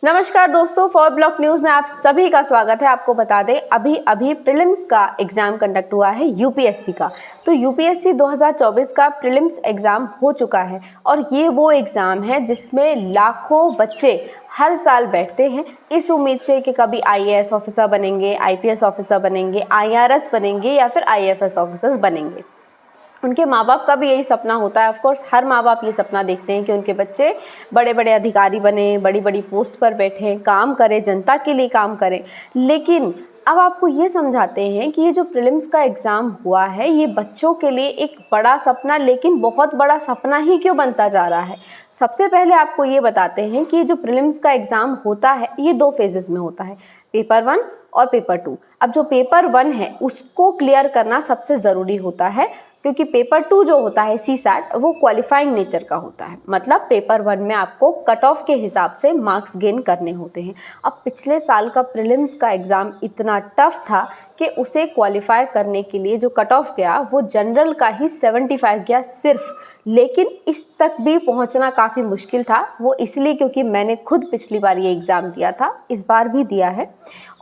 नमस्कार दोस्तों, for block news में आप सभी का स्वागत है। आपको बता दें अभी अभी प्रीलिम्स का एग्जाम कंडक्ट हुआ है यूपीएससी का। तो यूपीएससी 2024 का प्रीलिम्स एग्जाम हो चुका है और ये वो एग्जाम है जिसमें लाखों बच्चे हर साल बैठते हैं इस उम्मीद से कि कभी आईएएस ऑफिसर बनेंगे, आईपीएस ऑफिसर बनेंगे, आईआरएस बनेंगे या फिर आईएफएस ऑफिसर्स बनेंगे। उनके माँ बाप का भी यही सपना होता है। ऑफ कोर्स हर माँ बाप ये सपना देखते हैं कि उनके बच्चे बड़े बड़े अधिकारी बने, बड़ी बड़ी पोस्ट पर बैठें, काम करें, जनता के लिए काम करें। लेकिन अब आपको ये समझाते हैं कि ये जो प्रीलिम्स का एग्ज़ाम हुआ है ये बच्चों के लिए एक बड़ा सपना, लेकिन बहुत बड़ा सपना ही क्यों बनता जा रहा है। सबसे पहले आपको ये बताते हैं कि ये जो प्रीलिम्स का एग्ज़ाम होता है ये 2 फेजेस में होता है, पेपर 1 और पेपर 2। अब जो पेपर 1 है उसको क्लियर करना सबसे ज़रूरी होता है, क्योंकि पेपर 2 जो होता है सीसैट वो क्वालिफाइंग नेचर का होता है। मतलब पेपर 1 में आपको कट ऑफ के हिसाब से मार्क्स गेन करने होते हैं। अब पिछले साल का प्रीलिम्स का एग्ज़ाम इतना टफ था कि उसे क्वालिफाई करने के लिए जो कट ऑफ गया वो जनरल का ही 75 गया सिर्फ। लेकिन इस तक भी पहुंचना काफ़ी मुश्किल था, वो इसलिए क्योंकि मैंने खुद पिछली बार ये एग्ज़ाम दिया था, इस बार भी दिया है।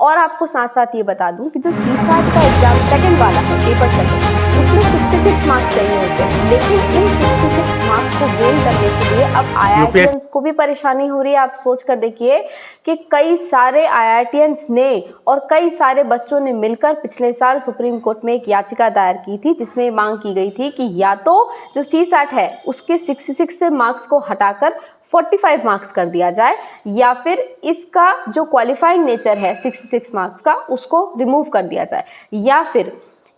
और आपको साथ साथ ये बता दूं कि जो सीसैट का एग्ज़ाम सेकंड वाला है, पेपर सेकंड, उसमें 66 मार्क्स चाहिए होते हैं। लेकिन इन 66 मार्क्स को गेन करने के लिए अब आईआईटीएंस को भी परेशानी हो रही है। आप सोच कर देखिए कि कई सारे आईआईटीएंस ने और कई सारे बच्चों ने मिलकर पिछले साल सुप्रीम कोर्ट में एक याचिका दायर की थी जिसमें मांग की गई थी कि या तो जो सीसैट है उसके 66 से मार्क्स को हटाकर 45 मार्क्स कर दिया जाए, या फिर इसका जो क्वालिफाइंग नेचर है 66 मार्क्स का उसको रिमूव कर दिया जाए, या फिर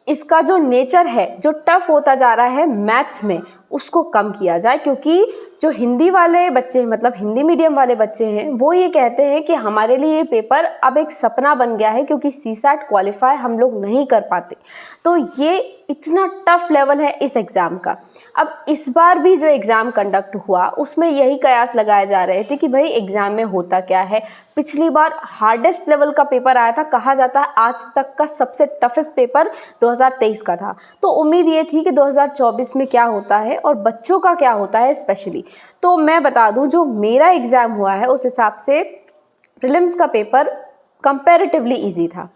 इसका जो नेचर है जो टफ होता जा रहा है मैथ्स में उसको कम किया जाए। क्योंकि जो हिंदी वाले बच्चे मतलब हिंदी मीडियम वाले बच्चे हैं वो ये कहते हैं कि हमारे लिए ये पेपर अब एक सपना बन गया है, क्योंकि सीसैट क्वालिफाई हम लोग नहीं कर पाते। तो ये इतना टफ लेवल है इस एग्ज़ाम का। अब इस बार भी जो एग्ज़ाम कंडक्ट हुआ उसमें यही कयास लगाए जा रहे थे कि भाई एग्ज़ाम में होता क्या है। पिछली बार हार्डेस्ट लेवल का पेपर आया था, कहा जाता है आज तक का सबसे टफेस्ट पेपर 2023 का था। तो उम्मीद ये थी कि 2024 में क्या होता है और बच्चों का क्या होता है स्पेशली। तो मैं बता दूं जो मेरा एग्ज़ाम हुआ है उस हिसाब से प्रीलिम्स का पेपर कंपैरेटिवली इजी था,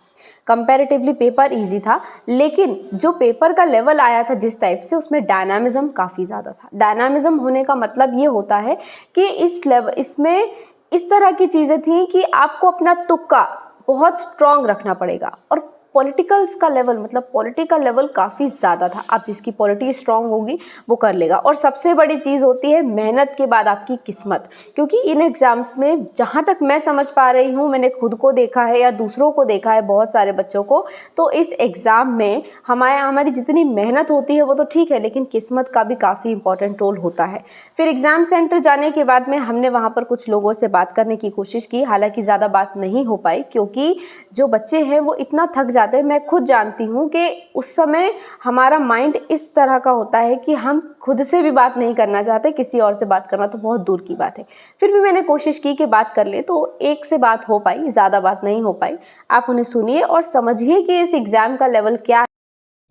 कंपैरेटिवली पेपर इजी था। लेकिन जो पेपर का लेवल आया था जिस टाइप से, उसमें डायनामिज्म काफ़ी ज़्यादा था। डायनामिज्म होने का मतलब ये होता है कि इसमें इस तरह की चीज़ें थी कि आपको अपना तुक्का बहुत स्ट्रॉन्ग रखना पड़ेगा। और पॉलिटिकल्स का लेवल मतलब पॉलिटिकल लेवल काफ़ी ज़्यादा था। आप जिसकी पॉलिटी स्ट्रांग होगी वो कर लेगा। और सबसे बड़ी चीज़ होती है मेहनत के बाद आपकी किस्मत, क्योंकि इन एग्ज़ाम्स में जहाँ तक मैं समझ पा रही हूँ, मैंने खुद को देखा है या दूसरों को देखा है बहुत सारे बच्चों को, तो इस एग्ज़ाम में हमारी जितनी मेहनत होती है वो तो ठीक है, लेकिन किस्मत का भी काफ़ी इंपॉर्टेंट रोल होता है। फिर एग्ज़ाम सेंटर जाने के बाद में हमने वहाँ पर कुछ लोगों से बात करने की कोशिश की, हालांकि ज़्यादा बात नहीं हो पाई क्योंकि जो बच्चे हैं वो इतना थक जाते। मैं खुद जानती हूँ कि उस समय हमारा माइंड इस तरह का होता है कि हम खुद से भी बात नहीं करना चाहते, किसी और से बात करना तो बहुत दूर की बात है। फिर भी मैंने कोशिश की कि बात कर ले, तो एक से बात हो पाई, ज़्यादा बात नहीं हो पाई। आप उन्हें सुनिए और समझिए कि इस एग्ज़ाम का लेवल क्या है।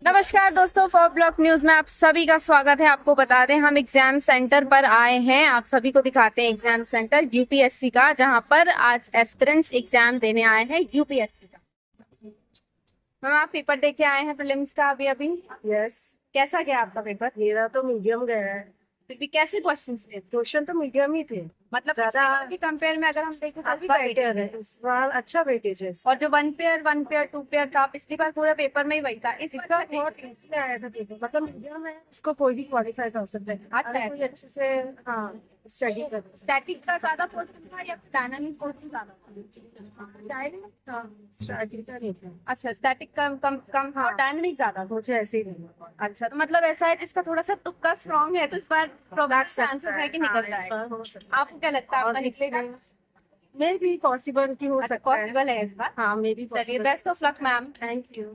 नमस्कार दोस्तों, फॉर ब्लॉक न्यूज में आप सभी का स्वागत है। आपको बता दें हम एग्जाम सेंटर पर आए हैं, आप सभी को दिखाते हैं एग्जाम सेंटर यूपीएससी का, जहां पर आज एस्पिरेंट्स एग्जाम देने आए हैं यूपीएससी का। मैम आप पेपर दे के आए हैं प्रीलिम्स का अभी? यस। कैसा गया आपका पेपर? मेरा तो मीडियम गया है। फिर भी कैसे क्वेश्चंस थे? क्वेश्चन तो मीडियम ही थे, मतलब ज्यादा की कंपेयर में अगर हम देखें तो अच्छा वेटेज है इस बार, अच्छा वेटेज है। और जो वन पेयर टू पेयर था पिछली बार पूरे पेपर में ही वही था, इस इसका बार बहुत इजी आया था पेपर, मतलब मीडियम है, इसको कोई भी क्वालिफाई कर सकता है। अच्छा है। कोई अच्छे से हाँ स्टडी कर स्टैटिक का ज्यादा क्वेश्चन था या डायनामिक क्वेश्चन ज्यादा था? स्टडी का नहीं था। अच्छा, स्टैटिक कम हाँ। डायनामिक ज्यादा। मुझे ऐसे ही लगा। अच्छा, तो मतलब ऐसा है जिसका थोड़ा सा तुक्का स्ट्रांग है तो इस बार प्रोबेबल चांसेस है कि निकल जाएगा। आपको क्या लगता है आपका निकलेगा? मे भी पॉसिबल की हो सकता है। पॉसिबल है इस बार। हाँ मे भी। चलिए, best of luck ma'am. Thank you.